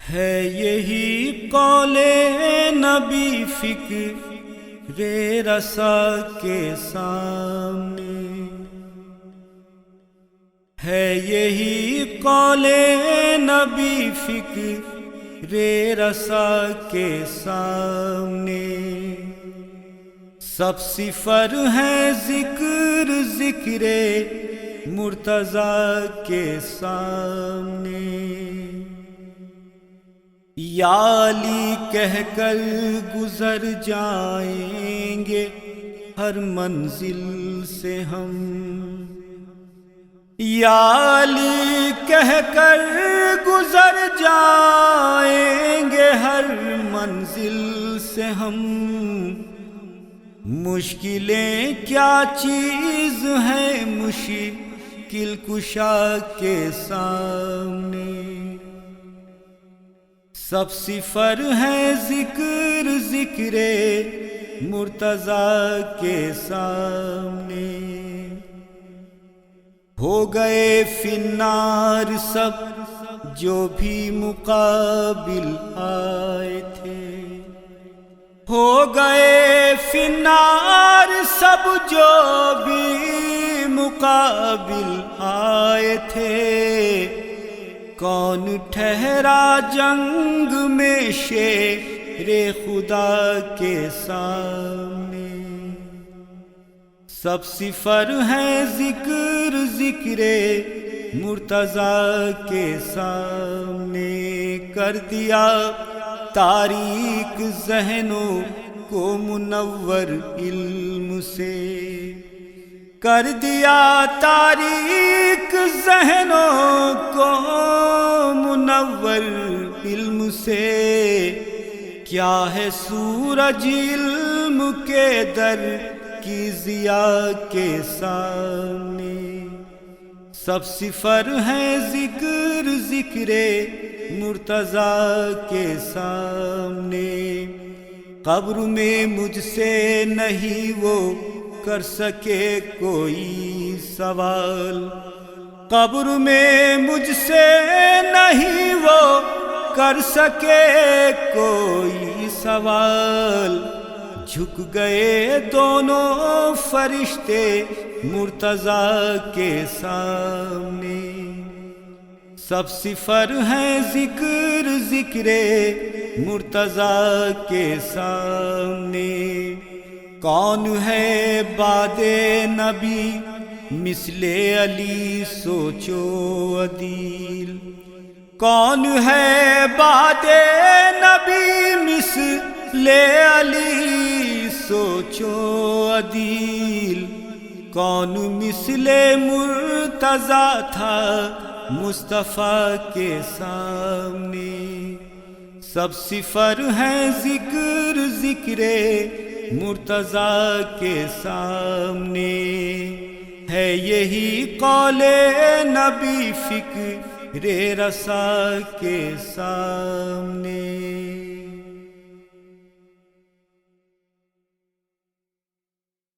ہے یہی قول نبی فکر رسا کے سامنے، ہے یہی قول نبی فکر رسا کے سامنے، سب صفر ہے ذکر ذکر مرتضیٰ کے سامنے، یا علی کہہ کر گزر جائیں گے ہر منزل سے ہم، یا علی کہہ کر گزر جائیں گے ہر منزل سے ہم، مشکلیں کیا چیز ہیں مشکل کشا کے سامنے، سب صفر ہے ذکر ذکر مرتضیٰ کے سامنے، ہو گئے فی النار سب جو بھی مقابل آئے تھے، ہو گئے فی النار سب جو بھی مقابل آئے تھے، کون ٹھہرا جنگ میں شیر خدا کے سامنے، سب صفر ہیں ذکر ذکر مرتضیٰ کے سامنے، کر دیا تاریک ذہنوں کو منور علم سے، کر دیا تاریک ذہنوں کو منور علم سے، کیا ہے سورج علم کے در کی ضیاء کے سامنے، سب صفر ہیں ذکر ذکر مرتضیٰ کے سامنے، قبر میں مجھ سے نہیں وہ کر سکے کوئی سوال، قبر میں مجھ سے نہیں وہ کر سکے کوئی سوال، جھک گئے دونوں فرشتے مرتضیٰ کے سامنے، سب صفر ہیں ذکر ذکر مرتضیٰ کے سامنے، کون ہے بعد نبی مثل علی سوچو عدیل، کون ہے بعد نبی مثل علی سوچو عدیل، کون مثل مرتضیٰ تھا مصطفیٰ کے سامنے، سب صفر ہیں ذکر ذکر مرتضیٰ کے سامنے، ہے یہی قول نبی فکر رسا کے سامنے۔